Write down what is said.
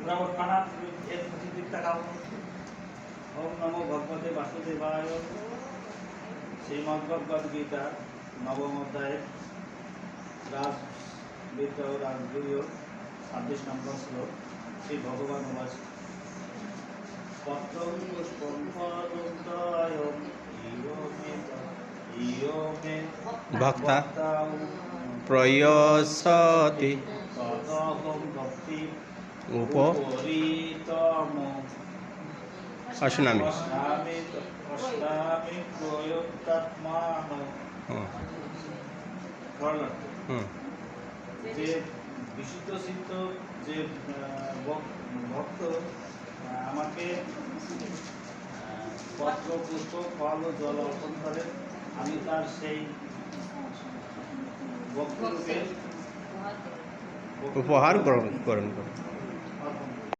শুক্রাবত খানা এর প্রতিদিন টাকা ওম নমো ভগবতে বাসুদেবায়। শ্রীমদ্ভগবদ গীতা নবম অধ্যায় রাজবিদ্যা ও রাজগুরু 26 নম্বর শ্লোক। শ্রী ভগবান উবাচ পত্রং পুষ্পং ফলং তয়ং ইয়ো মে ভক্তা প্রয়সতি তদহং ভক্তি উপরিতম অশ্নামি। অস্নামি প্রয়োগাত্মানো। যে বিশুদ্ধ সিদ্ধ যে ভক্ত আমাকে পত্র পুষ্প ফল ও জল অর্পণ করে, আমি তার সেই ভক্তরূপে উপহার গ্রহণ করুন।